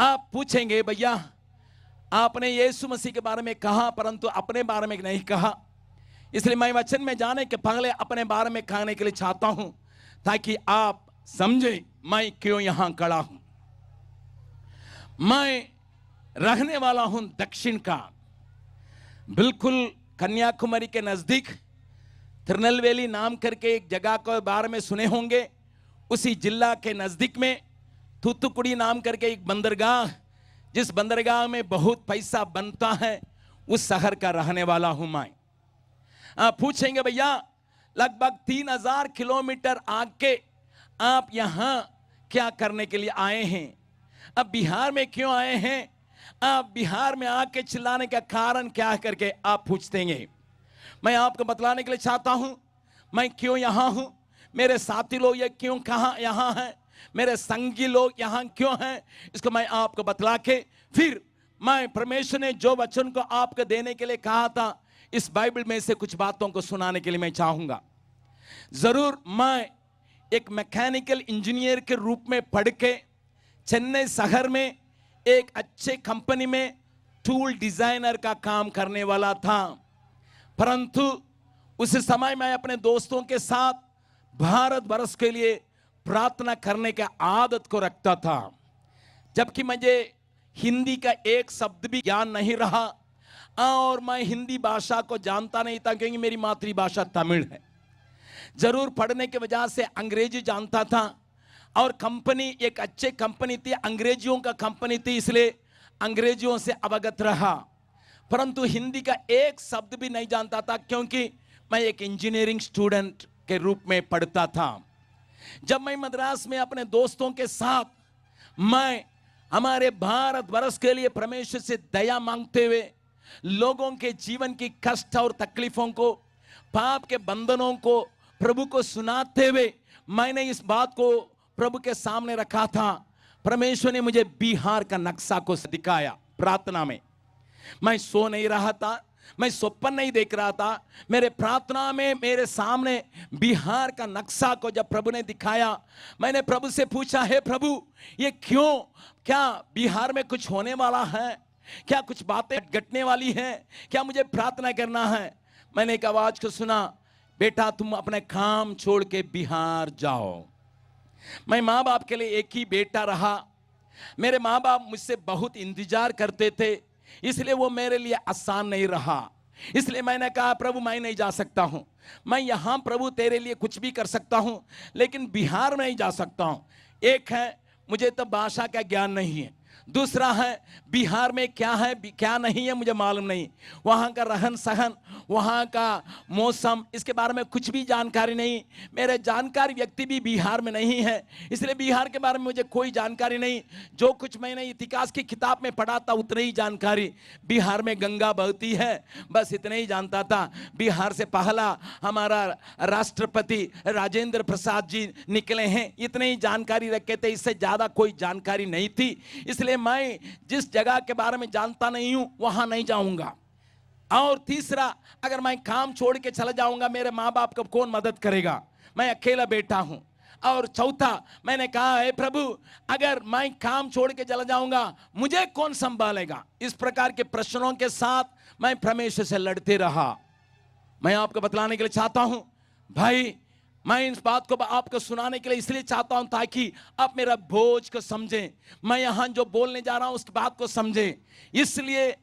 आप पूछेंगे भैया आपने यीशु मसीह के बारे में कहा परंतु अपने बारे में नहीं कहा, इसलिए मैं वचन में जाने के पहले अपने बारे में कहने के लिए चाहता हूं ताकि आप समझे मैं क्यों यहां खड़ा हूं। मैं रहने वाला हूं दक्षिण का, बिल्कुल कन्याकुमारी के नजदीक तिरुनेलवेली नाम करके एक जगह के बारे में सुने होंगे। उसी जिला के नजदीक में थूथुकुड़ी नाम करके एक बंदरगाह, जिस बंदरगाह में बहुत पैसा बनता है, उस शहर का रहने वाला हूं मैं। आप पूछेंगे भैया लगभग 3000 किलोमीटर आगे आप यहां क्या करने के लिए आए हैं, अब बिहार में क्यों आए हैं, आप बिहार में आके चिल्लाने का कारण क्या करके आप पूछते हैं। मैं आपको बतलाने के लिए चाहता हूं मैं क्यों यहां हूं, मेरे साथी लोग ये क्यों कहां यहां हैं, मेरे संगी लोग यहां क्यों हैं, इसको मैं आपको बतला के फिर मैं परमेश्वर ने जो वचन को आपको देने के लिए कहा था इस बाइबल में से कुछ बातों को सुनाने के लिए मैं चाहूंगा। जरूर मैं एक मैकेनिकल इंजीनियर के रूप में पढ़ के चेन्नई शहर में एक अच्छे कंपनी में टूल डिजाइनर का काम करने वाला था, परंतु उस समय मैं अपने दोस्तों के साथ भारत वर्ष के लिए प्रार्थना करने की आदत को रखता था, जबकि मुझे हिंदी का एक शब्द भी ज्ञान नहीं रहा और मैं हिंदी भाषा को जानता नहीं था क्योंकि मेरी मातृभाषा तमिल है। जरूर पढ़ने की वजह से अंग्रेजी जानता था और कंपनी एक अच्छे कंपनी थी, अंग्रेजियों का कंपनी थी, इसलिए अंग्रेजियों से अवगत रहा, परंतु हिंदी का एक शब्द भी नहीं जानता था क्योंकि मैं एक इंजीनियरिंग स्टूडेंट के रूप में पढ़ता था। जब मैं मद्रास में अपने दोस्तों के साथ मैं हमारे भारत वर्ष के लिए परमेश्वर से दया मांगते हुए लोगों के जीवन की कष्ट और तकलीफों को, पाप के बंधनों को प्रभु को सुनाते हुए मैंने इस बात को प्रभु के सामने रखा था। परमेश्वर ने मुझे बिहार का नक्शा को दिखाया प्रार्थना में। मैं सो नहीं रहा था, मैं स्वप्न नहीं देख रहा था, मेरे प्रार्थना में मेरे सामने बिहार का नक्शा को जब प्रभु ने दिखाया, मैंने प्रभु से पूछा, हे प्रभु ये क्यों, क्या बिहार में कुछ होने वाला है, क्या कुछ बातें घटने वाली हैं, क्या मुझे प्रार्थना करना है। मैंने एक आवाज को सुना, बेटा तुम अपने काम छोड़ के बिहार जाओ। मैं माँ बाप के लिए एक ही बेटा रहा, मेरे माँ बाप मुझसे बहुत इंतजार करते थे, इसलिए वो मेरे लिए आसान नहीं रहा। इसलिए मैंने कहा प्रभु मैं नहीं जा सकता हूं, मैं यहां प्रभु तेरे लिए कुछ भी कर सकता हूं लेकिन बिहार में नहीं जा सकता हूं। एक है मुझे तो भाषा का ज्ञान नहीं है, दूसरा है बिहार में क्या है क्या नहीं है मुझे मालूम नहीं, वहाँ का रहन सहन, वहाँ का मौसम, इसके बारे में कुछ भी जानकारी नहीं। मेरे जानकारी व्यक्ति भी बिहार में नहीं है, इसलिए बिहार के बारे में मुझे कोई जानकारी नहीं। जो कुछ मैंने इतिहास की किताब में पढ़ा था उतनी ही जानकारी, बिहार में गंगा बहती है बस इतने ही जानता था। बिहार से पहला हमारा राष्ट्रपति राजेंद्र प्रसाद जी निकले हैं, इतने ही जानकारी रखे थे, इससे ज़्यादा कोई जानकारी नहीं थी। इसलिए मैं जिस जगह के बारे में जानता नहीं हूं वहां नहीं जाऊंगा। और तीसरा, अगर मैं काम छोड़ के चला जाऊंगा मेरे माँ बाप को कौन मदद करेगा, मैं अकेला बेटा हूं। और चौथा, मैंने कहा हे प्रभु अगर मैं काम छोड़ के चला जाऊंगा मुझे कौन संभालेगा। इस प्रकार के प्रश्नों के साथ मैं परमेश्वर से लड़ते रहा। मैं आपको बतलाने के लिए चाहता हूं भाई, मैं इस बात को आपको सुनाने के लिए इसलिए चाहता हूं ताकि आप मेरा बोझ को समझें, मैं यहां जो बोलने जा रहा हूं उस बात को समझें। इसलिए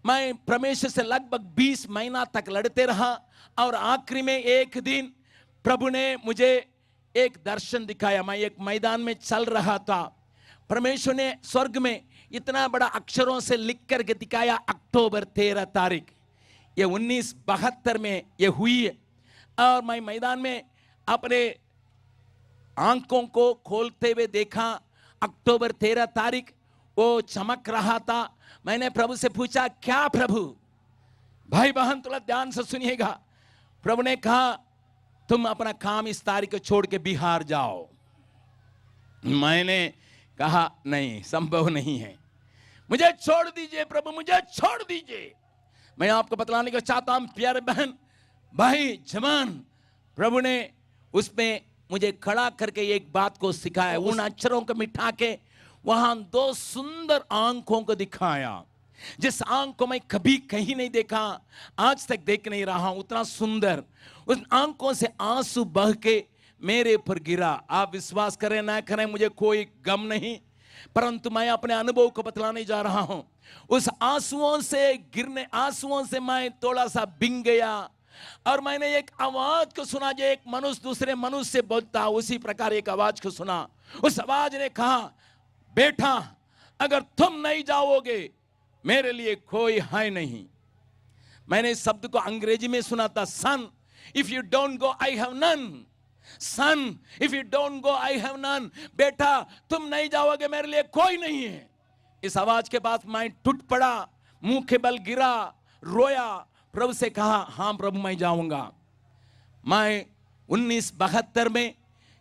मैं परमेश्वर से लगभग 20 महीना तक लड़ते रहा और आखिरी में एक दिन प्रभु ने मुझे एक दर्शन दिखाया। मैं एक मैदान में चल रहा था, परमेश्वर ने स्वर्ग में इतना बड़ा अक्षरों से लिख करके दिखाया, अक्टूबर 13 तारीख ये 1972 में ये हुई है। और मैं मैदान में अपने आंखों को खोलते हुए देखा, अक्टूबर 13 तारीख वो चमक रहा था। मैंने प्रभु से पूछा, क्या प्रभु? भाई बहन थोड़ा ध्यान से सुनिएगा। प्रभु ने कहा तुम अपना काम इस तारीख को छोड़ के बिहार जाओ। मैंने कहा नहीं, संभव नहीं है, मुझे छोड़ दीजिए प्रभु, मुझे छोड़ दीजिए। मैं आपको बतलाने को चाहता हूं प्यारे बहन भाई जवान, प्रभु ने उसमें मुझे खड़ा करके एक बात को सिखाया, उन अक्षरों को मिटा के वहां दो सुंदर आंखों को दिखाया, जिस आंख को मैं कभी कहीं नहीं देखा, आज तक देख नहीं रहा हूं, उतना सुंदर। उस आंखों से आंसू बह के मेरे ऊपर गिरा। आप विश्वास करें ना करें, मुझे कोई गम नहीं, परंतु मैं अपने अनुभव को बतलाने जा रहा हूं। उस आंसुओं से मैं थोड़ा सा बिंग गया, और मैंने एक आवाज को सुना, जो एक मनुष्य दूसरे मनुष्य से बोलता, उसी प्रकार एक आवाज को सुना। उस आवाज ने कहा, बेटा अगर तुम नहीं जाओगे मेरे लिए कोई है नहीं। मैंने इस शब्द को अंग्रेजी में सुना था, son if you don't go I have none. Son if you don't go I have none. बेटा तुम नहीं जाओगे मेरे लिए कोई नहीं है। इस आवाज के बाद मैं टूट पड़ा, मुंह के बल गिरा, रोया, प्रभु से कहा, हां प्रभु मैं जाऊंगा। मैं 1972 में,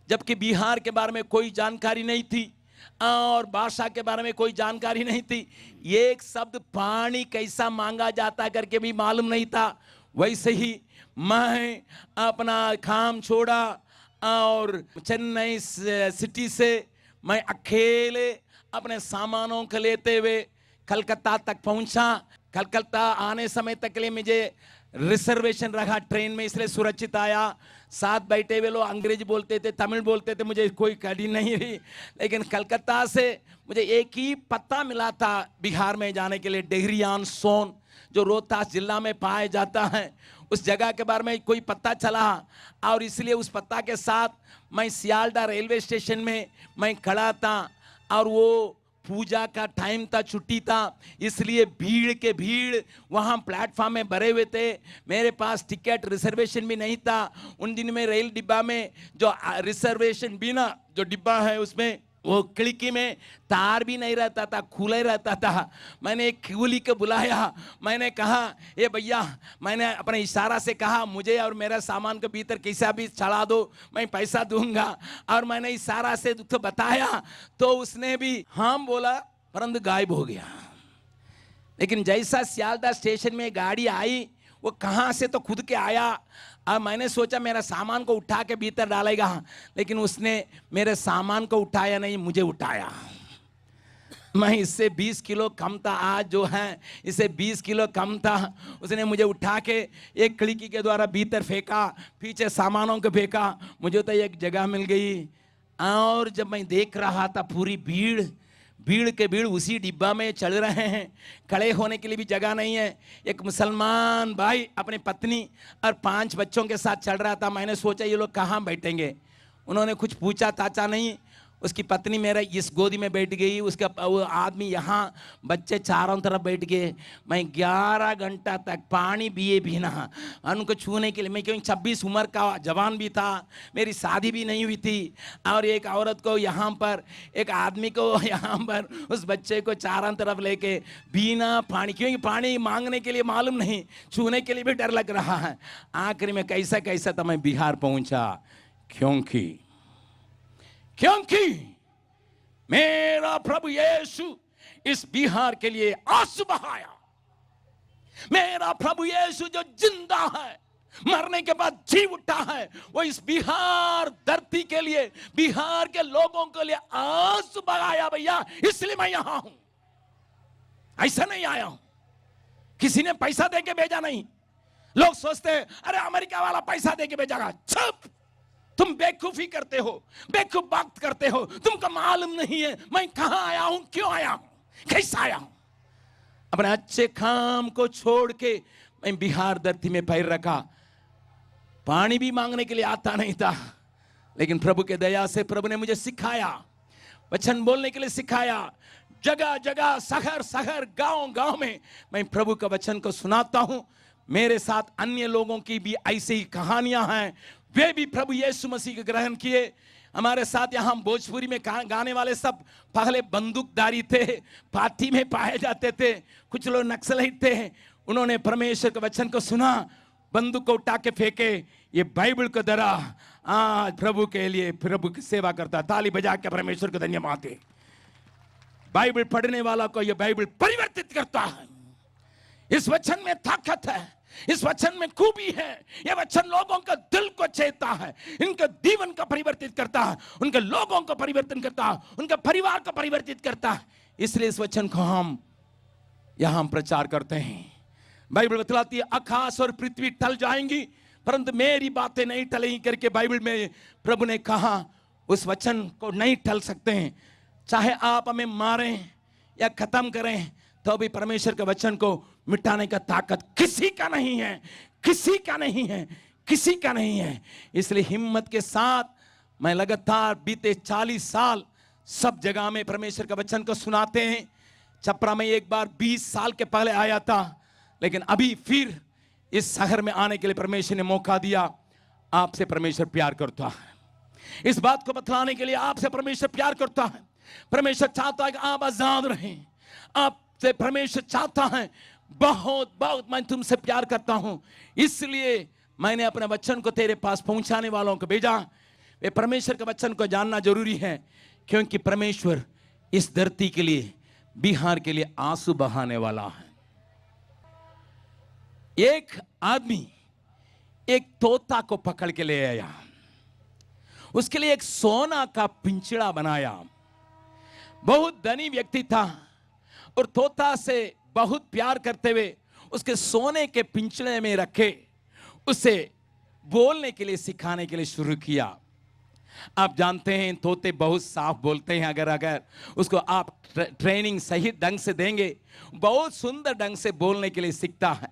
जबकि बिहार के बारे में कोई जानकारी नहीं थी और भाषा के बारे में कोई जानकारी नहीं थी, एक शब्द पानी कैसा मांगा जाता करके भी मालूम नहीं था, वैसे ही मैं अपना काम छोड़ा और चेन्नई सिटी से मैं अकेले अपने सामानों को लेते हुए कलकत्ता तक पहुंचा। कलकत्ता आने समय तक के लिए मुझे रिजर्वेशन रखा ट्रेन में, इसलिए सुरक्षित आया। साथ बैठे हुए लोग अंग्रेजी बोलते थे, तमिल बोलते थे, मुझे कोई कठिन नहीं रही। लेकिन कलकत्ता से मुझे एक ही पत्ता मिला था बिहार में जाने के लिए, डेहरियान सोन, जो रोहतास जिला में पाया जाता है। उस जगह के बारे में कोई पता चला, और इसलिए उस पत्ता के साथ मैं सियालदह रेलवे स्टेशन में मैं खड़ा था, और वो पूजा का टाइम था, छुट्टी था, इसलिए भीड़ वहां प्लेटफॉर्म में भरे हुए थे। मेरे पास टिकट रिजर्वेशन भी नहीं था। उन दिन में रेल डिब्बा में जो रिजर्वेशन बिना जो डिब्बा है उसमें वो खिड़की में तार भी नहीं रहता था, खुला ही रहता था। मैंने एक कुली को बुलाया, मैंने कहा, ये भैया, मैंने अपने इशारा से कहा मुझे और मेरा सामान को भीतर कैसा भी चढ़ा दो, मैं पैसा दूंगा। और मैंने इशारा से तो बताया, तो उसने भी हाँ बोला, परंतु गायब हो गया। लेकिन जैसा सियालदह स्टेशन में गाड़ी आई, वो कहां से तो खुद के आया। अब मैंने सोचा मेरा सामान को उठा के भीतर डालेगा, लेकिन उसने मेरे सामान को उठाया नहीं, मुझे उठाया। मैं इससे 20 किलो कम था, आज जो है इससे 20 किलो कम था। उसने मुझे उठा के एक खिड़की के द्वारा भीतर फेंका, पीछे सामानों को फेंका, मुझे तो एक जगह मिल गई। और जब मैं देख रहा था पूरी भीड़ के भीड़ उसी डिब्बा में चल रहे हैं, खड़े होने के लिए भी जगह नहीं है। एक मुसलमान भाई अपनी पत्नी और 5 बच्चों के साथ चल रहा था। मैंने सोचा ये लोग कहाँ बैठेंगे, उन्होंने कुछ पूछा ताचा नहीं। उसकी पत्नी मेरा इस गोदी में बैठ गई, उसका वो आदमी यहाँ, बच्चे चारों तरफ बैठ गए। मैं 11 घंटा तक पानी पिए बिना उनको छूने के लिए, मैं क्योंकि 26 उम्र का जवान भी था, मेरी शादी भी नहीं हुई थी, और एक औरत को यहाँ पर, एक आदमी को यहाँ पर, उस बच्चे को चारों तरफ लेके बिना पानी, क्योंकि पानी मांगने के लिए मालूम नहीं, छूने के लिए भी डर लग रहा है। आखिर में कैसा कैसा तो मैं बिहार पहुंचा, क्योंकि मेरा प्रभु यीशु इस बिहार के लिए आंसू बहाया। मेरा प्रभु यीशु जो जिंदा है, मरने के बाद जी उठा है, वो इस बिहार धरती के लिए, बिहार के लोगों के लिए आंसू बहाया भैया। इसलिए मैं यहां हूं, ऐसा नहीं आया हूं, किसी ने पैसा देके भेजा नहीं। लोग सोचते हैं अरे अमेरिका वाला पैसा देके भेजागा, चुप, तुम बेवकूफी करते हो, बेवकूफ बात करते हो, तुमको मालूम नहीं है मैं कहां आया हूं, क्यों आया हूं, कैसा आया हूं। अपने अच्छे काम को छोड़ के मैं बिहार धरती में पैर रखा। पानी भी मांगने के लिए आता नहीं था, लेकिन प्रभु के दया से प्रभु ने मुझे सिखाया, वचन बोलने के लिए सिखाया। जगह जगह, शहर शहर, गांव गांव में मैं प्रभु का वचन को सुनाता हूं। मेरे साथ अन्य लोगों की भी ऐसी ही कहानियां हैं, वे भी प्रभु यीशु मसीह को ग्रहण किए। हमारे साथ यहाँ भोजपुरी में गाने वाले सब पहले बंदूकधारी थे, पार्टी में पाए जाते थे। कुछ लोग नक्सलाइट थे, उन्होंने परमेश्वर के वचन को सुना, बंदूक को उठा के फेंके, ये बाइबल को धरा, आज प्रभु के लिए प्रभु की सेवा करता। ताली बजा के परमेश्वर को धन्यवाद दे। बाइबल पढ़ने वाला को यह बाइबल परिवर्तित करता है। इस वचन में ताकत है, इस वचन में खूबी है। यह वचन लोगों का दिल को छेदता है, इनके जीवन को परिवर्तित करता है, उनके लोगों को परिवर्तन करता है, उनके परिवार को परिवर्तित करता है। इसलिए इस वचन को हम यहां प्रचार करते हैं। बाइबल बतलाती है आकाश और पृथ्वी टल जाएंगी परंतु मेरी बातें नहीं टलेंगी करके बाइबल में प्रभु ने कहा। उस वचन को नहीं टल सकते हैं। चाहे आप हमें मारें या खत्म करें तो भी परमेश्वर के वचन को मिटाने का ताकत किसी का नहीं है, किसी का नहीं है, किसी का नहीं है। इसलिए हिम्मत के साथ मैं लगातार बीते 40 साल सब जगह में परमेश्वर के वचन को सुनाते हैं। छपरा में एक बार 20 साल के पहले आया था, लेकिन अभी फिर इस शहर में आने के लिए परमेश्वर ने मौका दिया। आपसे परमेश्वर प्यार करता है। इस बात को बतलाने के लिए आपसे परमेश्वर प्यार करता है। परमेश्वर चाहता है कि आप आजाद रहें। आपसे परमेश्वर चाहता है बहुत बहुत मैं तुमसे प्यार करता हूं, इसलिए मैंने अपने वचन को तेरे पास पहुंचाने वालों को भेजा। वे परमेश्वर के वचन को जानना जरूरी है, क्योंकि परमेश्वर इस धरती के लिए, बिहार के लिए आंसू बहाने वाला है। एक आदमी एक तोता को पकड़ के ले आया, उसके लिए एक सोना का पिंजड़ा बनाया। बहुत धनी व्यक्ति था और तोता से बहुत प्यार करते हुए उसके सोने के पिंजड़े में रखे, उसे बोलने के लिए सिखाने के लिए शुरू किया। आप जानते हैं तोते बहुत साफ बोलते हैं। अगर उसको आप ट्रेनिंग सही ढंग से देंगे, बहुत सुंदर ढंग से बोलने के लिए सीखता है।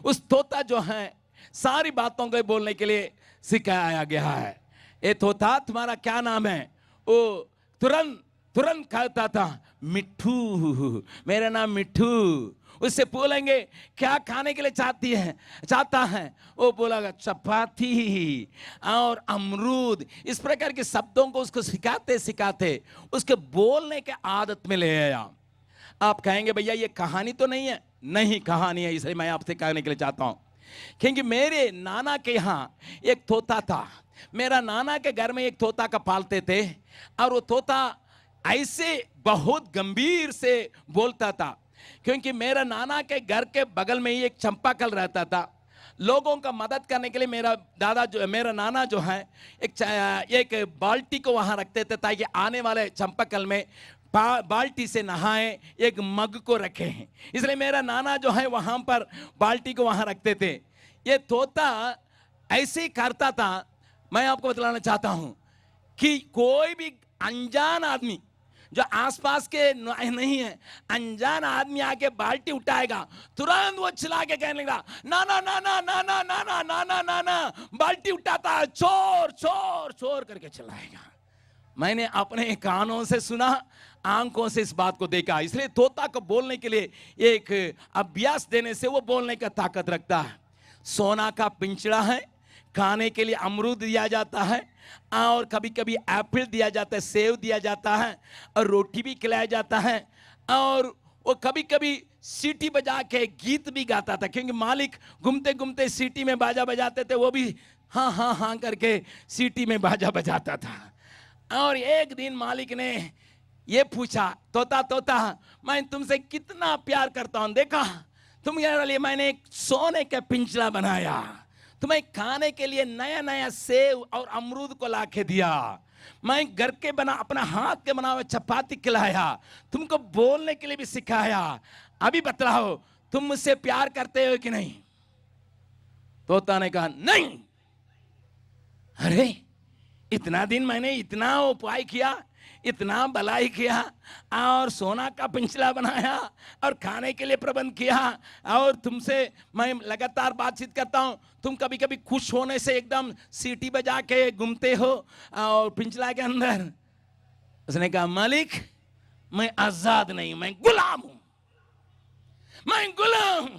उस तोता जो है सारी बातों को बोलने के लिए सिखाया गया है। ए तोता तुम्हारा क्या नाम है? वो तुरंत कहता था मिट्ठू, मेरा नाम मिट्ठू। उससे बोलेंगे क्या खाने के लिए चाहता है? वो बोलेगा चपाती और अमरूद। इस प्रकार के शब्दों को उसको सिखाते सिखाते उसके बोलने के आदत में ले आया। आप कहेंगे भैया ये कहानी तो नहीं है? नहीं कहानी है, इसलिए मैं आपसे कहने के लिए चाहता हूं। क्योंकि मेरे नाना के यहाँ एक तोता था। मेरा नाना के घर में एक तोता का पालते थे और वो तोता ऐसे बहुत गंभीर से बोलता था, क्योंकि मेरा नाना के घर के बगल में ही एक चंपाकल रहता था। लोगों का मदद करने के लिए मेरा नाना जो है एक बाल्टी को वहां रखते थे ताकि आने वाले चंपाकल में बाल्टी से नहाए, एक मग को रखे हैं। इसलिए मेरा नाना जो है वहां पर बाल्टी को वहां रखते थे। ये तोता ऐसे ही करता था। मैं आपको बतलाना चाहता हूं कि कोई भी अनजान आदमी जो आसपास के नहीं है, अनजान आदमी आके बाल्टी उठाएगा, तुरंत वो चिल्ला के कहने लगा नाना नाना नाना नाना नाना नाना। बाल्टी उठाता है, चोर चोर चोर करके चिल्लाएगा। मैंने अपने कानों से सुना, आंखों से इस बात को देखा। इसलिए तोता को बोलने के लिए एक अभ्यास देने से वो बोलने का ताकत रखता है। सोना का पिंजड़ा है, खाने के लिए अमरूद दिया जाता है और कभी कभी एप्पल दिया जाता है, सेव दिया जाता है और रोटी भी खिलाया जाता है। और वो कभी कभी सीटी बजा के गीत भी गाता था, क्योंकि मालिक घूमते घूमते सीटी में बाजा बजाते थे, वो भी हाँ हाँ हाँ करके सीटी में बाजा बजाता था। और एक दिन मालिक ने ये पूछा, तोता तोता मैं तुमसे कितना प्यार करता हूं, देखा तुम्हारे लिए मैंने एक सोने का पिंजरा बनाया, तुम्हें खाने के लिए नया नया सेव और अमरूद को लाके दिया, मैं घर के अपना हाथ के बना हुआ चपाती खिलाया, तुमको बोलने के लिए भी सिखाया। अभी बतलाओ तुम मुझसे प्यार करते हो कि नहीं? तोता ने कहा नहीं। अरे इतना दिन मैंने इतना उपाय किया, इतना भलाई किया और सोना का पिंजरा बनाया और खाने के लिए प्रबंध किया, और तुमसे मैं लगातार बातचीत करता हूं, तुम कभी कभी खुश होने से एकदम सीटी बजा के घूमते हो और पिंजरा के अंदर। उसने कहा मालिक मैं आजाद नहीं, मैं गुलाम हूं, मैं गुलाम,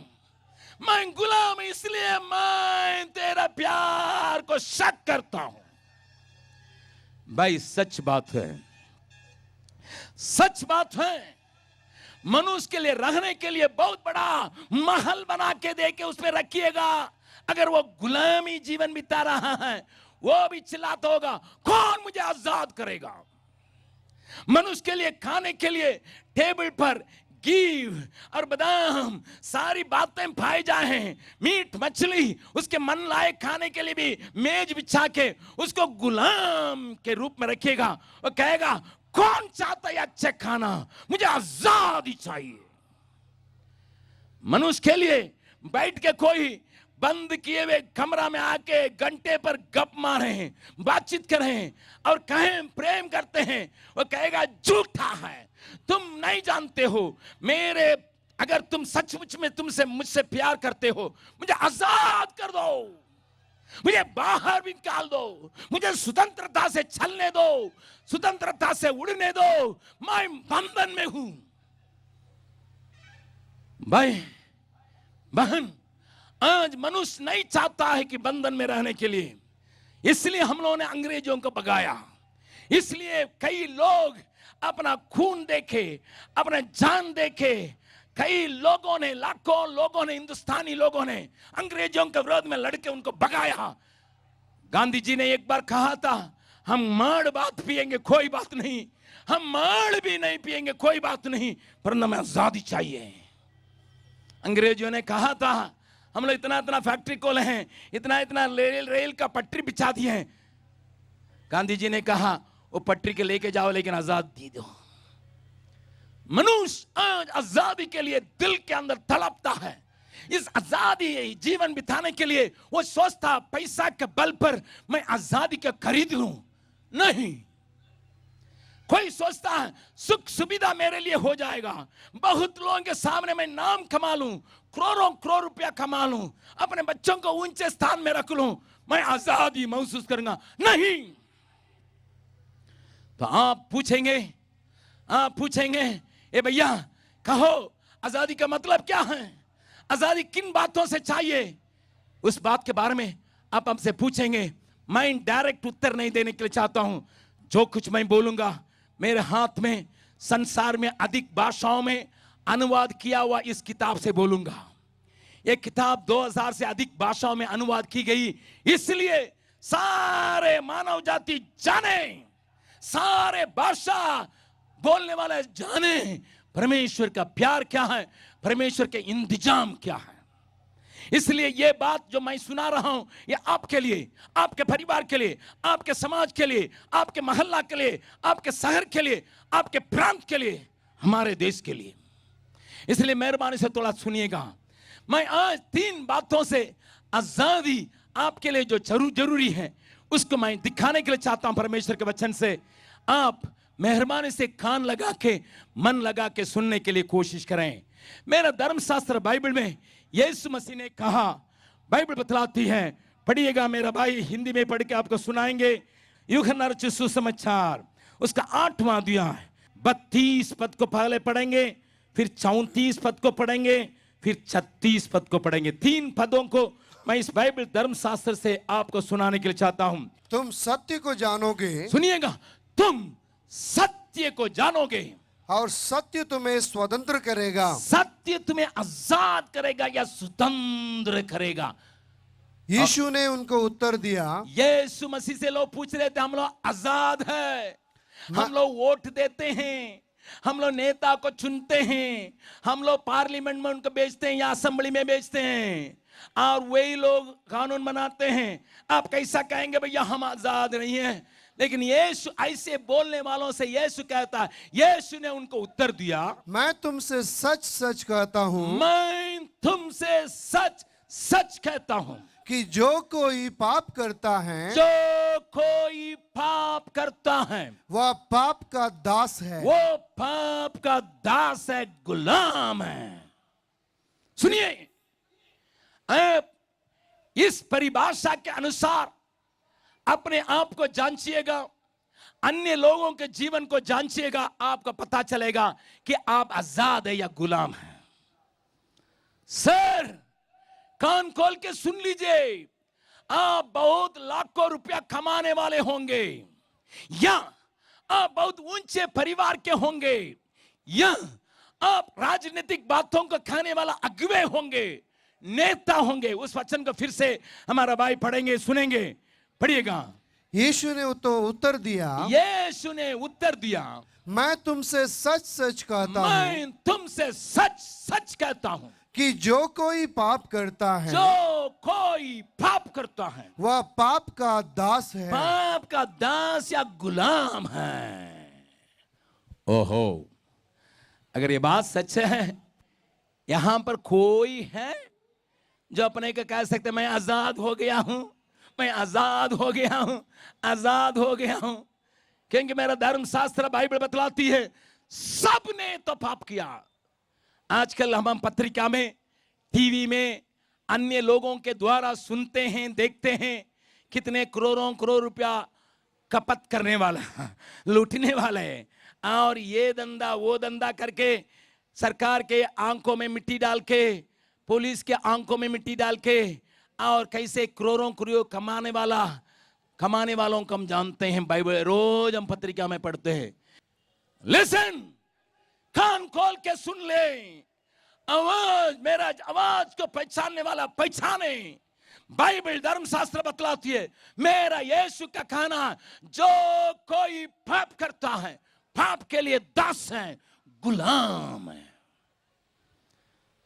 मैं गुलाम, इसलिए मैं तेरा प्यार को शक करता हूं। भाई सच बात है, सच बात है। मनुष्य के लिए रहने के लिए बहुत बड़ा महल बना के दे के उस पर रखिएगा, अगर वो गुलामी जीवन बिता रहा है वो भी चिल्लाता होगा कौन मुझे आजाद करेगा। मनुष्य के लिए खाने के लिए टेबल पर घी और बादाम सारी बातें पाई जाए, मीट मछली उसके मन लायक खाने के लिए भी मेज बिछा के उसको गुलाम के रूप में रखेगा और कहेगा कौन चाहता है अच्छे खाना, मुझे आजादी चाहिए। मनुष्य के लिए बैठ के कोई बंद किए हुए कमरा में आके घंटे पर गप मारे, बातचीत करें और कहें प्रेम करते हैं, वो कहेगा झूठा है, तुम नहीं जानते हो मेरे, अगर तुम सचमुच में मुझसे प्यार करते हो मुझे आजाद कर दो, मुझे बाहर भी निकाल दो, मुझे स्वतंत्रता से चलने दो, स्वतंत्रता से उड़ने दो, मैं बंधन में हूं। भाई बहन, आज मनुष्य नहीं चाहता है कि बंधन में रहने के लिए, इसलिए हम लोगों ने अंग्रेजों को भगाया, इसलिए कई लोग अपना खून देके, अपना जान देके, कई लोगों ने, लाखों लोगों ने, हिंदुस्तानी लोगों ने अंग्रेजों के विरोध में लड़के उनको भगाया। गांधी जी ने एक बार कहा था, हम माड़ बात पिएंगे कोई बात नहीं, हम माड़ भी नहीं पिएंगे कोई बात नहीं, पर हमें आजादी चाहिए। अंग्रेजों ने कहा था हम लोग इतना इतना फैक्ट्री खोले हैं, इतना इतना रेल का पटरी बिछा दिए हैं। गांधी जी ने कहा वो पटरी के लेके जाओ लेकिन आजादी दो। मनुष्य आज आजादी के लिए दिल के अंदर तड़पता है, इस आजादी जीवन बिताने के लिए वो सोचता पैसा के बल पर मैं आजादी का खरीद लूं, नहीं। कोई सोचता है सुख सुविधा मेरे लिए हो जाएगा, बहुत लोगों के सामने मैं नाम कमा लूं, करोड़ों करोड़ रुपया कमा लूं, अपने बच्चों को ऊंचे स्थान में रख लूं, मैं आजादी महसूस करूंगा, नहीं। तो आप पूछेंगे ए भैया कहो आजादी का मतलब क्या है, आजादी किन बातों से चाहिए, उस बात के बारे में आप हमसे पूछेंगे। मैं डायरेक्ट उत्तर नहीं देने के लिए चाहता हूं, जो कुछ मैं बोलूंगा मेरे हाथ में संसार में अधिक भाषाओं में अनुवाद किया हुआ इस किताब से बोलूंगा। यह किताब 2000 से अधिक भाषाओं में अनुवाद की गई, इसलिए सारे मानव जाति जाने, सारे भाषा बोलने वाले जाने परमेश्वर का प्यार क्या है, परमेश्वर के इंतजाम क्या है। इसलिए यह बात जो मैं सुना रहा हूं यह आपके लिए, आपके परिवार के लिए, आपके समाज के लिए, आपके मोहल्ला के लिए, आपके शहर के लिए, आपके प्रांत के लिए, हमारे देश के लिए। इसलिए मेहरबानी से थोड़ा सुनिएगा। मैं आज 3 बातों से आजादी आपके लिए जो जरूरी है उसको मैं दिखाने के लिए चाहता हूं परमेश्वर के वचन से। आप मेहरबानी से कान लगा के, मन लगा के सुनने के लिए कोशिश करें। मेरा धर्मशास्त्र बाइबल में यीशु मसीह ने कहा, बाइबल बतलाती है, पढ़िएगा मेरा भाई, हिंदी में पढ़ के आपको सुनाएंगे। यूहन्ना रचित सुसमाचार उसका 8वां अध्याय 32 पद को पहले पढ़ेंगे, फिर 34 पद को पढ़ेंगे, फिर 36 पद को पढ़ेंगे। 3 पदों को मैं इस बाइबल धर्मशास्त्र से आपको सुनाने के लिए चाहता हूं। तुम सत्य को जानोगे, सुनिएगा, तुम सत्य को जानोगे और सत्य तुम्हें स्वतंत्र करेगा। सत्य तुम्हें आजाद करेगा या स्वतंत्र करेगा। यीशु ने उनको उत्तर दिया, यीशु मसीह से लोग पूछ रहे थे, हम लोग आजाद है, हम लोग वोट देते हैं, हम लोग नेता को चुनते हैं, हम लोग पार्लियामेंट में उनको बेचते हैं या असेंबली में बेचते हैं और वही लोग कानून बनाते हैं। आप कैसा कहेंगे भैया हम आजाद नहीं है? लेकिन यीशु ऐसे बोलने वालों से यीशु कहता है, यीशु ने उनको उत्तर दिया, मैं तुमसे सच सच कहता हूं, मैं तुमसे सच सच कहता हूं कि जो कोई पाप करता है, जो कोई पाप करता है वह पाप का दास है, वो पाप का दास है, गुलाम है। सुनिए, आप इस परिभाषा के अनुसार अपने आप को जांचिएगा, अन्य लोगों के जीवन को जांचिएगा, आपको पता चलेगा कि आप आजाद है या गुलाम है। सर, कान खोल के सुन लीजिए, आप बहुत लाखों रुपया कमाने वाले होंगे, या आप बहुत ऊंचे परिवार के होंगे, या आप राजनीतिक बातों को खाने वाला अगुवे होंगे, नेता होंगे। उस वचन को फिर से हमारा भाई पढ़ेंगे, सुनेंगे, पढ़िएगा। यीशु ने तो उत्तर दिया, यीशु ने उत्तर दिया, मैं तुमसे सच सच कहता हूँ मैं तुमसे सच सच कहता हूं कि जो कोई पाप करता है जो कोई पाप करता है वह पाप का दास है। पाप का दास या गुलाम है। ओहो, अगर ये बात सच है, यहां पर कोई है जो अपने को कह सकते मैं आजाद हो गया हूं, मैं आजाद हो गया हूं, आजाद हो गया हूं? क्योंकि मेरा धर्मशास्त्र बाइबल बतलाती है सबने तो पाप किया। आजकल हम पत्रिका में, टीवी में अन्य लोगों के द्वारा सुनते हैं, देखते हैं कितने करोड़ों करोड़ रुपया कपट करने वाला, लूटने वाला है, और ये धंधा वो धंधा करके सरकार के आंखों में मिट्टी डाल के, पुलिस के आंखों में मिट्टी डाल के, और कैसे करोड़ों करोड़ कमाने वालों को हम जानते हैं। बाइबल रोज हम पत्रिका में पढ़ते हैं। लिसन, कान खोल के सुन ले, आवाज, मेरा आवाज को पहचानने वाला पहचाने। बाइबल धर्मशास्त्र बतलाती है, मेरा यीशु का कहना, जो कोई पाप करता है पाप के लिए दास है, गुलाम है।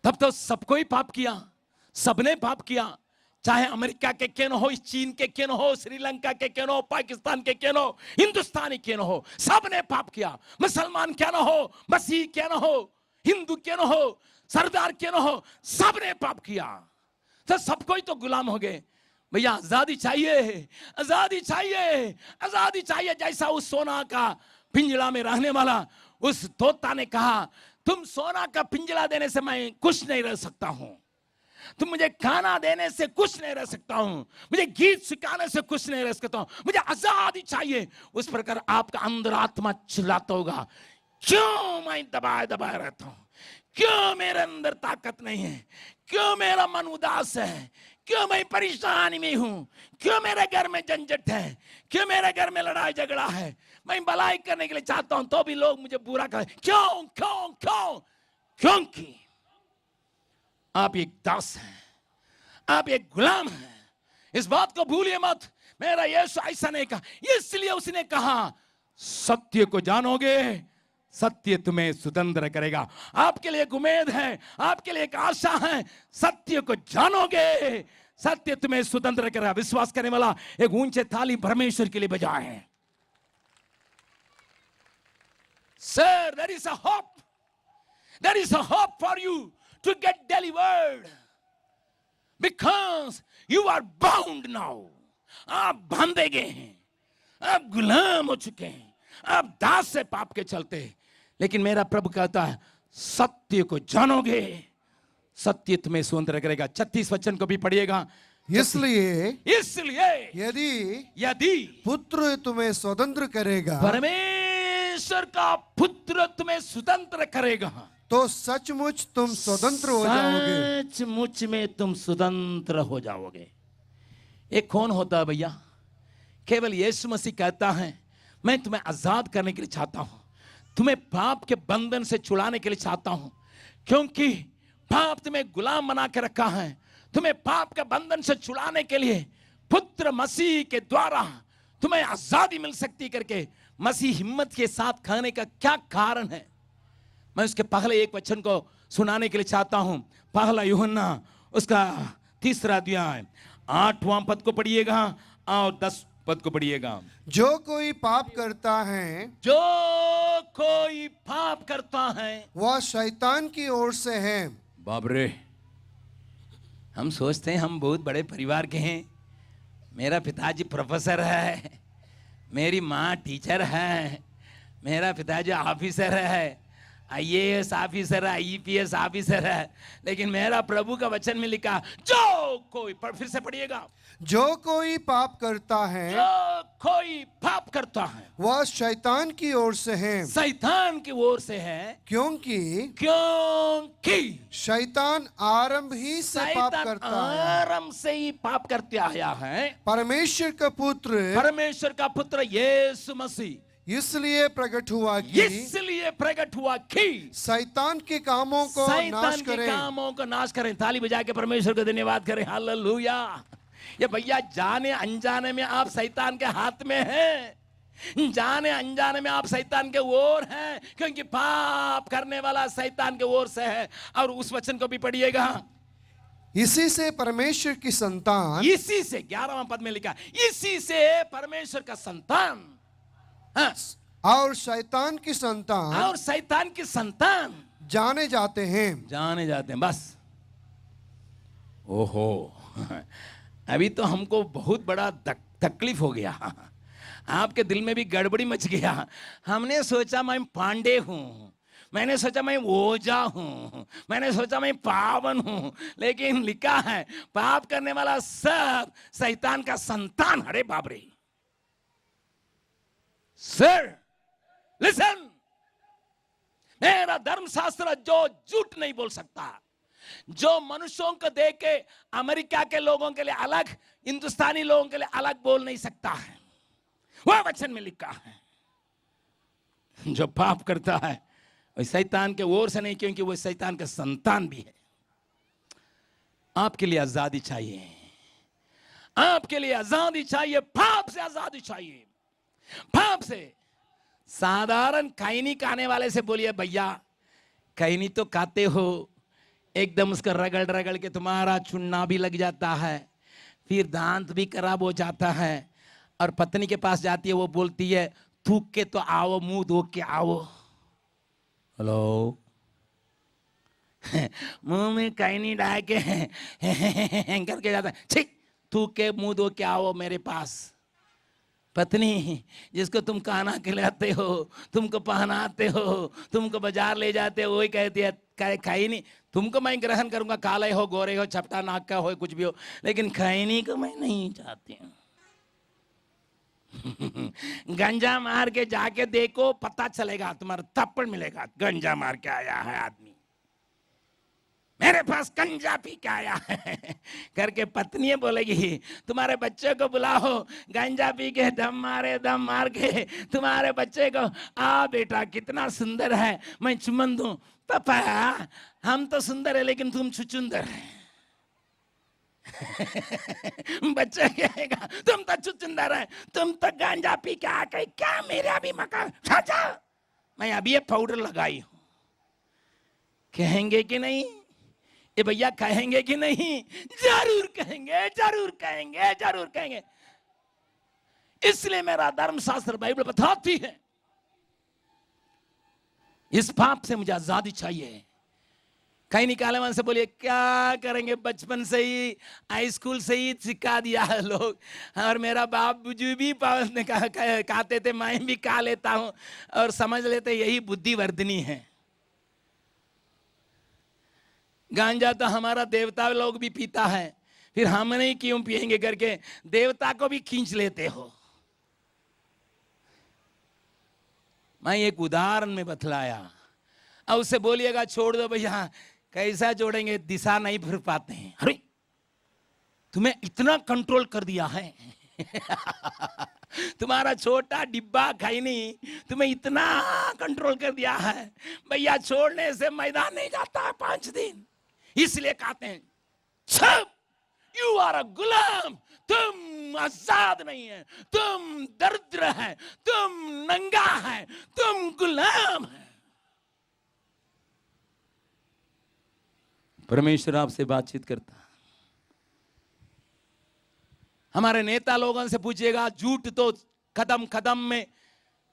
तब तो सबको ही पाप किया, सबने पाप किया, चाहे अमेरिका के क्यों न हो, चीन के क्यों न हो, श्रीलंका के क्यों न हो, पाकिस्तान के क्यों न हो, हिंदुस्तानी क्यों न हो, सबने पाप किया। मुसलमान क्यों न हो, मसीह क्यों न हो, हिंदू क्यों न हो, सरदार क्यों न हो, सबने पाप किया। तो सबको ही तो गुलाम हो गए। भैया आजादी चाहिए, आजादी चाहिए, आजादी चाहिए। जैसा उस सोना का पिंजरा में रहने वाला उस तोता ने कहा, तुम सोना का पिंजरा देने से मैं खुश नहीं रह सकता हूं, तुम मुझे खाना देने से कुछ नहीं रह सकता हूं, मुझे गीत सिखाने से कुछ नहीं रह सकता हूं, मुझे आजादी चाहिए। उस प्रकार आपका अंदर आत्मा चिल्लाता होगा, क्यों मैं दबाए दबाए रहता हूं, क्यों मेरे अंदर ताकत नहीं है, क्यों मेरा मन उदास है, क्यों मैं परेशानी में हूं, क्यों मेरे घर में झंझट है, क्यों मेरे घर में लड़ाई झगड़ा है, मैं भलाई करने के लिए चाहता हूं तो भी लोग मुझे बुरा करें, क्यों क्यों क्यों? क्योंकि आप एक दास हैं, आप एक गुलाम हैं। इस बात को भूलिए मत। मेरा यीशु ऐसा नहीं कहा, इसलिए उसने कहा सत्य को जानोगे, सत्य तुम्हें स्वतंत्र करेगा। आपके लिए एक उम्मीद है, आपके लिए एक आशा है, सत्य को जानोगे, सत्य तुम्हें स्वतंत्र करेगा। विश्वास करने वाला एक ऊंचे ताली परमेश्वर के लिए बजाए। Sir, there is a hope, there is a hope for you to get delivered because you are bound now. आप बांधे गए हैं, आप गुलाम हो चुके हैं, आप दास से पाप के चलते। लेकिन मेरा प्रभु कहता है सत्य को जानोगे, सत्य तुम्हें स्वतंत्र करेगा। 36 वचन को भी पढ़िएगा। इसलिए यदि पुत्र तुम्हें स्वतंत्र करेगा, परमेश्वर का पुत्र तुम्हें स्वतंत्र करेगा, तो सचमुच तुम स्वतंत्र हो जाओगे। सचमुच में तुम स्वतंत्र हो जाओगे। एक कौन होता है भैया? केवल यीशु मसीह कहता है मैं तुम्हें आजाद करने के लिए चाहता हूं, तुम्हें पाप के बंधन से छुड़ाने के लिए चाहता हूं, क्योंकि पाप तुम्हें गुलाम बना के रखा है। तुम्हें पाप के बंधन से छुड़ाने के लिए पुत्र मसीह के द्वारा तुम्हें आजादी मिल सकती करके मसीह हिम्मत के साथ खाने का क्या कारण है? मैं उसके पहले एक वचन को सुनाने के लिए चाहता हूं। पहला यूहन्ना उसका 3 अध्याय 8वां पद को पढ़िएगा और 10 पद को पढ़िएगा। जो कोई पाप करता है, जो कोई पाप करता है वह शैतान की ओर से है। बाबरे, हम सोचते हैं हम बहुत बड़े परिवार के हैं। मेरा पिताजी प्रोफेसर है, मेरी माँ टीचर है, मेरा पिताजी ऑफिसर है, IAS ऑफिसर है, IPS ऑफिसर है, लेकिन मेरा प्रभु का वचन में लिखा जो कोई, फिर से पढ़िएगा, जो कोई पाप करता है, जो कोई पाप करता है वह शैतान की ओर से है। शैतान की ओर से है, क्योंकि शैतान आरंभ ही से पाप करता है, आरंभ से ही पाप करते आया है। परमेश्वर का पुत्र यीशु मसीह इसलिए प्रकट हुआ कि शैतान के कामों को नाश करें। ताली बजा के परमेश्वर को धन्यवाद करें। हालेलुया। ये भैया जाने अनजाने में आप शैतान के हाथ में हैं, जाने अनजाने में आप शैतान के ओर हैं, क्योंकि पाप करने वाला शैतान के ओर से है। और उस वचन को भी पढ़िएगा, इसी से परमेश्वर की संतान, इसी से 11वां पद में लिखा, इसी से परमेश्वर का संतान, हाँ, और शैतान की संतान, और शैतान की संतान जाने जाते हैं। जाने जाते हैं। बस ओहो, अभी तो हमको बहुत बड़ा तकलीफ हो गया, आपके दिल में भी गड़बड़ी मच गया। हमने सोचा मैं पांडे हूं, मैंने सोचा मैं ओझा हूं, मैंने सोचा मैं पावन हूं, लेकिन लिखा है पाप करने वाला सब शैतान का संतान। अरे बाप रे, सर लिसन, मेरा धर्मशास्त्र जो झूठ नहीं बोल सकता, जो मनुष्यों को देख के अमेरिका के लोगों के लिए अलग, हिंदुस्तानी लोगों के लिए अलग बोल नहीं सकता है, वह वचन में लिखा है। जो पाप करता है वह शैतान के ओर से नहीं, क्योंकि वह शैतान का संतान भी है। आपके लिए आजादी चाहिए, आपके लिए आजादी चाहिए, पाप से आजादी चाहिए, पाप से। साधारण खैनी खाने वाले से बोलिए, भैया खैनी तो खाते हो, एकदम उसका रगड़ रगड़ के तुम्हारा चुन्ना भी लग जाता है, फिर दांत भी खराब हो जाता है, और पत्नी के पास जाती है, वो बोलती है थूक के तो आओ, मुंह धो के आओ। हेलो, मुंह में खैनी डाल के करके जाता है, ठीक, थूक के मुंह धो के आओ मेरे पास। पत्नी जिसको तुम खाना खिलाते हो, तुमको पहनाते हो, तुमको बाजार ले जाते हो, वही कहती है खाई नहीं, तुमको मैं ग्रहण करूंगा, काले हो, गोरे हो, छपटा नाक का हो, कुछ भी हो, लेकिन खैनी को मैं नहीं चाहती हूं। गंजा मार के जाके देखो, पता चलेगा, तुम्हारा थप्पड़ मिलेगा, गंजा मार के आया है आदमी, मेरे पास गंजा पी के आया है करके पत्नी बोलेगी, तुम्हारे बच्चे को बुलाओ, गंजा पी के दम मार के तुम्हारे बच्चे को, आ बेटा कितना सुंदर है, मैं चुम्बन दूं। पापा हम तो सुंदर है, लेकिन तुम छुचुंदर है। बच्चा कहेगा तुम तो छुचुंदर है, तुम तो गांजा पी के आके क्या मेरा भी मकान, मैं अभी ये पाउडर लगाई हूं। कहेंगे कि नहीं ये भैया, कहेंगे कि नहीं? जरूर कहेंगे, जरूर कहेंगे, जरूर कहेंगे। इसलिए मेरा धर्मशास्त्र बाइबल बताती है, इस पाप से मुझे आजादी चाहिए। कहीं निकाले मन से बोलिए, क्या करेंगे, बचपन से ही हाई स्कूल से ही सिखा दिया है लोग, और मेरा बाप बुजू भी खाते थे, मैं भी खा लेता हूं, और समझ लेते यही बुद्धिवर्धनी है। गांजा तो हमारा देवता लोग भी पीता है, फिर हम नहीं क्यों पिएंगे करके देवता को भी खींच लेते हो। मैं एक उदाहरण में बतलाया, और उससे बोलिएगा छोड़ दो भैया, कैसा जोड़ेंगे, दिशा नहीं फिर पाते हैं। अरे तुम्हें इतना कंट्रोल कर दिया है तुम्हारा छोटा डिब्बा खैनी तुम्हें इतना कंट्रोल कर दिया है, भैया छोड़ने से मैदान नहीं जाता है 5 दिन। इसलिए कहते हैं सब यू आर अ गुलाम, तुम आजाद नहीं है, तुम दरिद्र है, तुम नंगा है, तुम गुलाम है। परमेश्वर आपसे बातचीत करता। हमारे नेता लोगों से पूछिएगा, झूठ तो कदम कदम में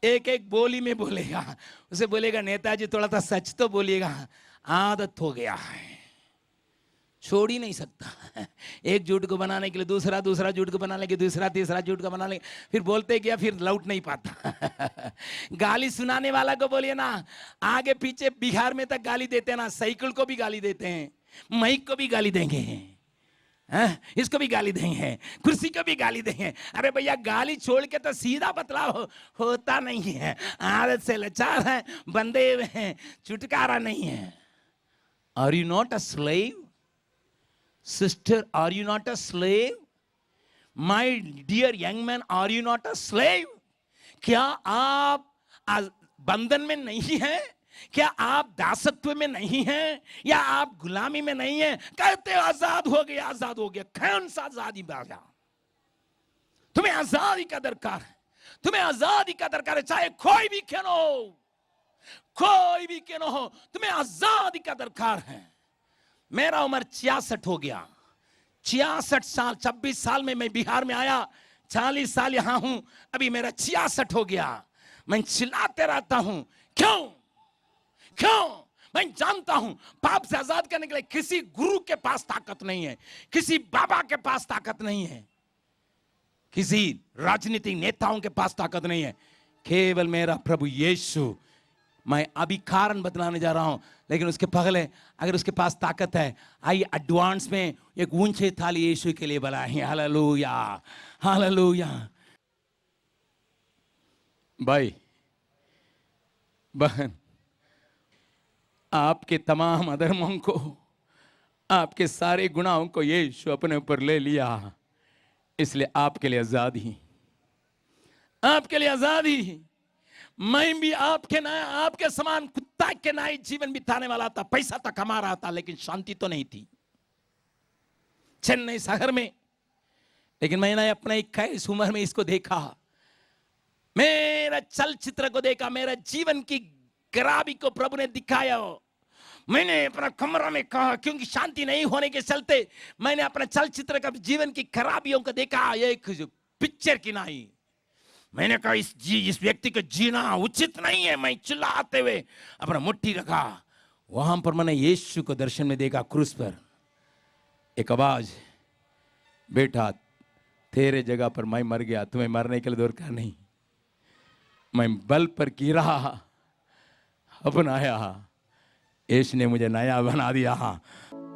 एक एक बोली में बोलेगा, उसे बोलेगा नेताजी थोड़ा सा सच तो बोलिएगा, आदत हो गया है, छोड़ ही नहीं सकता। एक झूठ को बनाने के लिए दूसरा, दूसरा झूठ को बनाने के लिए तीसरा, तीसरा झूठ को बनाने, फिर बोलते गया, फिर लौट नहीं पाता। गाली सुनाने वाला को बोलिए ना, आगे पीछे बिहार में तक गाली देते हैं ना, साइकिल को भी गाली देते हैं, माइक को भी गाली देंगे, इसको भी गाली देंगे, कुर्सी को भी गाली देंगे। अरे भैया गाली छोड़ के तो सीधा बतलाव होता नहीं है, आदत से लाचार है, बंधे हुए हैं, छुटकारा नहीं है। Are you not a slave? Sister, are you not a slave? My dear young man, are you not a slave? क्या आप बंधन में नहीं हैं? क्या आप दासत्व में नहीं हैं या आप गुलामी में नहीं हैं? कहते हो आजाद हो गया, आजाद हो गया। कौन सा आजादी बाजा? तुम्हें आजादी का दरकार है, तुम्हें आजादी का दरकार है, चाहे कोई भी क्यों हो, कोई भी क्यों हो, तुम्हें आजादी का दरकार है। मेरा उम्र 66 हो गया, 66 साल, 26 साल में मैं बिहार में आया, 40 साल यहां हूं, अभी मेरा 66 हो गया। मैं चिल्लाते रहता हूं, क्यों क्यों? मैं जानता हूं पाप से आजाद करने के लिए किसी गुरु के पास ताकत नहीं है, किसी बाबा के पास ताकत नहीं है, किसी राजनीतिक नेताओं के पास ताकत नहीं है, केवल मेरा प्रभु यीशु। मैं अभी कारण बतलाने जा रहा हूं, लेकिन उसके पहले अगर उसके पास ताकत है, आइए एडवांस में एक ऊंचे थाली यीशु के लिए बनाएं। Hallelujah, hallelujah. भाई बहन, आपके तमाम अधर्मों को, आपके सारे गुनाहों को यीशु अपने ऊपर ले लिया, इसलिए आपके लिए आजादी, आपके लिए आजादी। मैं भी आपके ना, आपके समान कुत्ता के नाई जीवन बिताने वाला था, पैसा तो कमा रहा था लेकिन शांति तो नहीं थी चेन्नई शहर में। लेकिन मैंने अपने 21 उम्र में इसको देखा, मेरा चलचित्र को देखा, मेरा जीवन की खराबी को प्रभु ने दिखाया। मैंने अपना कमरा में कहा, क्योंकि शांति नहीं होने के चलते मैंने अपना चलचित्र का जीवन की खराबियों को देखा, एक पिक्चर की नहीं। मैंने कहा इस व्यक्ति को जीना उचित नहीं है। मैं चिल्लाते हुए अपना मुट्ठी रखा, वहां पर मैंने यीशु को दर्शन में देखा। क्रूस पर एक आवाज, बेटा तेरे जगह पर मैं मर गया, तुम्हें मरने के लिए दरकार नहीं। मैं बल पर गिरा, अपनाया, यीशु ने मुझे नया बना दिया।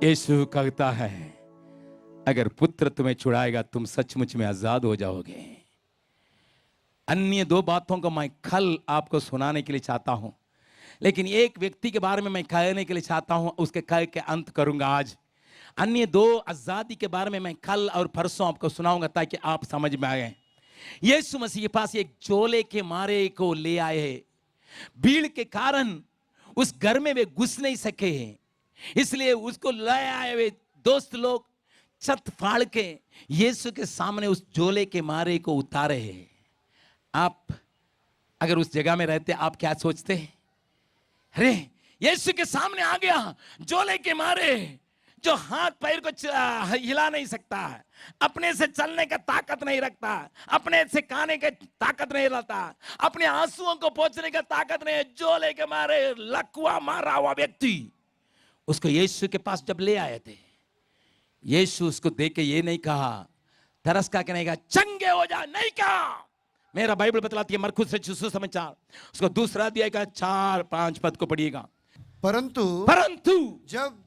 यीशु कहता है अगर पुत्र तुम्हें छुड़ाएगा तुम सचमुच में आजाद हो जाओगे। अन्य दो बातों को मैं कल आपको सुनाने के लिए चाहता हूं, लेकिन एक व्यक्ति के बारे में मैं कहने के लिए चाहता हूं, उसके कल के अंत करूंगा आज। अन्य दो आजादी के बारे में मैं कल और परसों आपको सुनाऊंगा ताकि आप समझ में आए। यीशु मसीह के पास एक जोले के मारे को ले आए, भीड़ के कारण उस घर में वे घुस नहीं सके, इसलिए उसको ले आए वे दोस्त लोग, छत फाड़ के यीशु के सामने उस जोले के मारे को उतारे। आप अगर उस जगह में रहते आप क्या सोचते? अरे यीशु के सामने आ गया जोले के मारे, जो हाथ पैर को हिला नहीं सकता, अपने से चलने का ताकत नहीं रखता, अपने से खाने का ताकत नहीं रखता, अपने आंसुओं को पोंछने का ताकत नहीं है, जोले के मारे लकवा मारा हुआ व्यक्ति, उसको यीशु के पास जब ले आए थे, यीशु उसको देख के ये नहीं कहा, तरस का नहीं कहा चंगे हो जा, नहीं कहा। मेरा बाइबल बतलाती है मरकुस से सुसमाचार उसको दूसरा अध्याय का 4-5 पद को पढ़िएगा। परंतु जब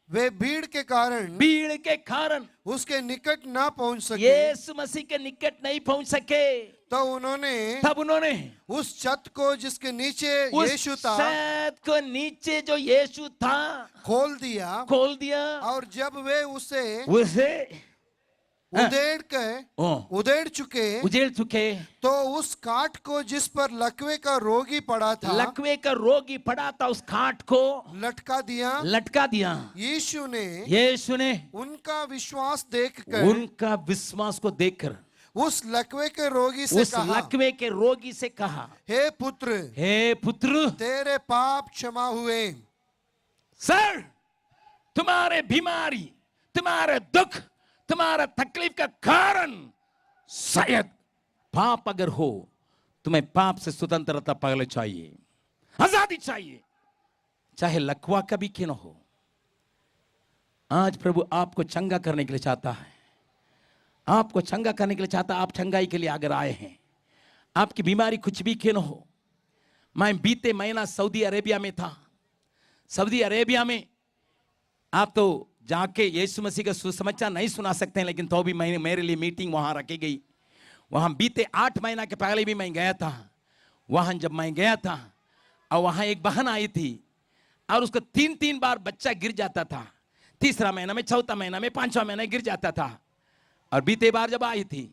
वे भीड़ के कारण उसके निकट ना पहुंच सके, यीशु मसीह के निकट नहीं पहुंच सके, तब उन्होंने उस छत को जिसके नीचे यीशु था, छत को नीचे जो यीशु था खोल दिया, और जब वे उसे उधेड़ चुके तो उस काठ को जिस पर लकवे का रोगी पड़ा था उस काठ को लटका दिया। यीशु ने उनका विश्वास को देखकर उस लकवे के रोगी से कहा, हे पुत्र तेरे पाप क्षमा हुए। सर, तुम्हारे बीमारी, तुम्हारे दुख, तुम्हारा तकलीफ का कारण शायद पाप अगर हो, तुम्हें पाप से स्वतंत्रता पहले चाहिए, आजादी चाहिए, चाहे लकवा का भी क्यों न हो। आज प्रभु आपको चंगा करने के लिए चाहता है, आपको चंगा करने के लिए चाहता है। आप चंगाई के लिए अगर आए हैं, आपकी बीमारी कुछ भी क्यों न हो। मैं बीते महीना सऊदी अरेबिया में था। सऊदी अरेबिया में आप तो जाके यीशु मसीह का सुसमाचार नहीं सुना सकते हैं, लेकिन तो भी मेरे लिए मीटिंग वहां रखी गई। वहां बीते 8 महीना के पहले भी मैं गया था। वहां जब मैं गया था और वहां एक बहन आई थी और उसको 3 बार बच्चा गिर जाता था, 3रा महीना में, 4था महीना में, 5वां महीना गिर जाता था। और बीते बार जब आई थी,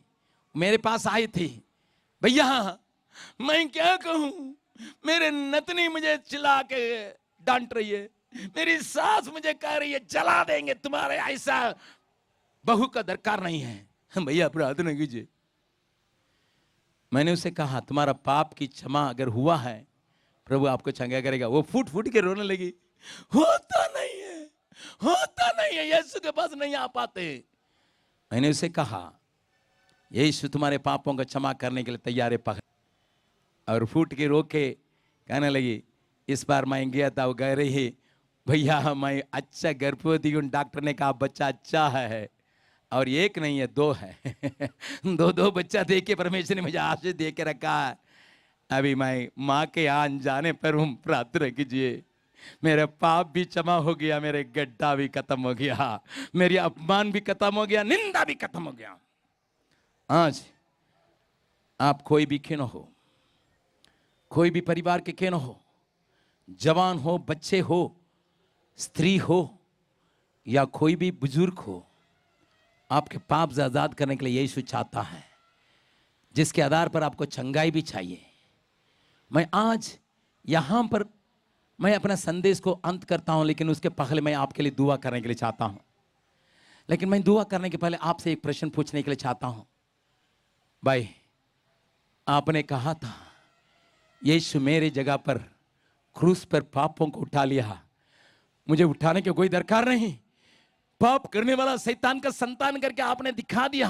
मेरे पास आई थी, भैया मैं क्या कहूं, मेरे नतनी मुझे चिल्ला के डांट रही है, मेरी सास मुझे कह रही है जला देंगे, तुम्हारे ऐसा बहू का दरकार नहीं है। भैया प्रार्थना कीजिए। मैंने उसे कहा तुम्हारा पाप की क्षमा अगर हुआ है प्रभु आपको क्षमा करेगा। वो फूट फूट के रोने लगी, होता नहीं है, होता नहीं है, यीशु के पास नहीं आ पाते। मैंने उसे कहा यीशु तुम्हारे पापों का क्षमा करने के लिए तैयार है पकड़। और फूट के रो के कहने लगी इस बार मैं गया था, वो कह रही है भैया मैं अच्छा गर्भवती हूँ, डॉक्टर ने कहा बच्चा अच्छा है, और एक नहीं है दो है। दो बच्चा दे के परमेश्वर ने मुझे आशीष दे के रखा है। अभी मैं माँ के यहाँ जाने पर हूँ, प्रार्थना कीजिए मेरा पाप भी क्षमा हो गया, मेरे गड्ढा भी खत्म हो गया, मेरी अपमान भी खत्म हो गया, निंदा भी खत्म हो गया। आज आप कोई भी क्यों न हो, कोई भी परिवार के क्यों न हो, जवान हो, बच्चे हो, स्त्री हो या कोई भी बुजुर्ग हो, आपके पाप से आजाद करने के लिए यीशु चाहता है, जिसके आधार पर आपको चंगाई भी चाहिए। मैं आज यहां पर मैं अपना संदेश को अंत करता हूं, लेकिन उसके पहले मैं आपके लिए दुआ करने के लिए चाहता हूं। लेकिन मैं दुआ करने के पहले आपसे एक प्रश्न पूछने के लिए चाहता हूं। भाई आपने कहा था यीशु मेरे जगह पर क्रूस पर पापों को उठा लिया, मुझे उठाने की कोई दरकार नहीं। पाप करने वाला शैतान का संतान करके आपने दिखा दिया,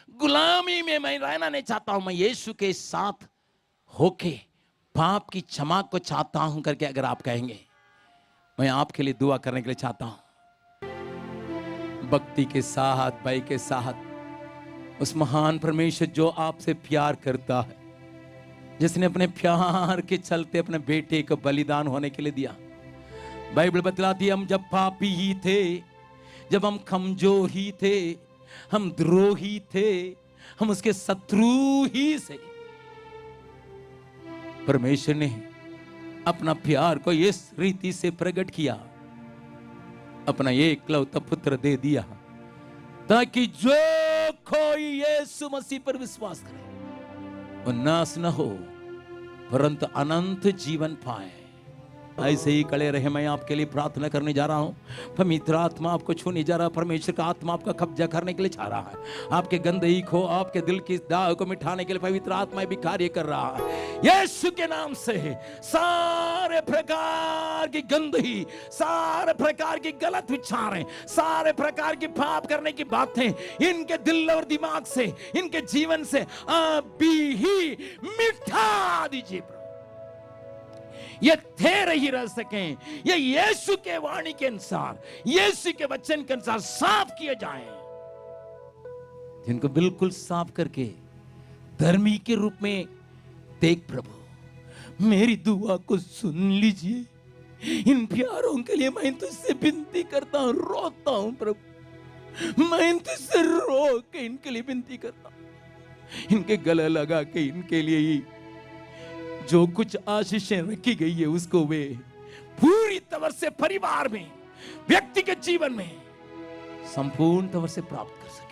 गुलामी में मैं रहना नहीं चाहता हूं, मैं यीशु के साथ होके पाप की क्षमा को चाहता हूं करके अगर आप कहेंगे, मैं आपके लिए दुआ करने के लिए चाहता हूं। भक्ति के साथ, भय के साथ उस महान परमेश्वर जो आपसे प्यार करता है, जिसने अपने प्यार के चलते अपने बेटे को बलिदान होने के लिए दिया। बाइबल बतलाती है हम जब पापी ही थे, जब हम कमजोर ही थे, हम द्रोही थे, हम उसके शत्रु ही से, परमेश्वर ने अपना प्यार को इस रीति से प्रकट किया, अपना एकलौता पुत्र दे दिया, ताकि जो कोई यीशु मसीह पर विश्वास करे वो नाश न हो परंतु अनंत जीवन पाए। ऐसे ही खड़े रहे, मैं आपके लिए प्रार्थना करने जा रहा हूं। पवित्र आत्मा आपको छूने जा रहा है, परमेश्वर का आत्मा आपका कब्जा करने के लिए चाह रहा है, आपके गंदगी को, आपके दिल की दाग को मिटाने के लिए पवित्र आत्मा भी कार्य कर रहा है। यीशु के नाम से सारे प्रकार की गंदगी, सारे प्रकार की गलत विचारें, सारे प्रकार की पाप करने की बातें इनके दिल और दिमाग से, इनके जीवन से अभी ही मिटा दीजिए। ये ठहरे ही रह सकें, ये यीशु के वाणी के अनुसार, यीशु के वचन के अनुसार साफ किए जाएं, जिनको बिल्कुल साफ करके धर्मी के रूप में देख। प्रभु मेरी दुआ को सुन लीजिए, इन प्यारों के लिए मैं तुझसे विनती करता हूं, रोता हूं प्रभु, मैं तुझसे रो के इनके लिए विनती करता हूं। इनके गले लगा के इनके लिए ही जो कुछ आशीषें रखी गई है उसको वे पूरी तरह से परिवार में, व्यक्ति के जीवन में संपूर्ण तरह से प्राप्त कर सके।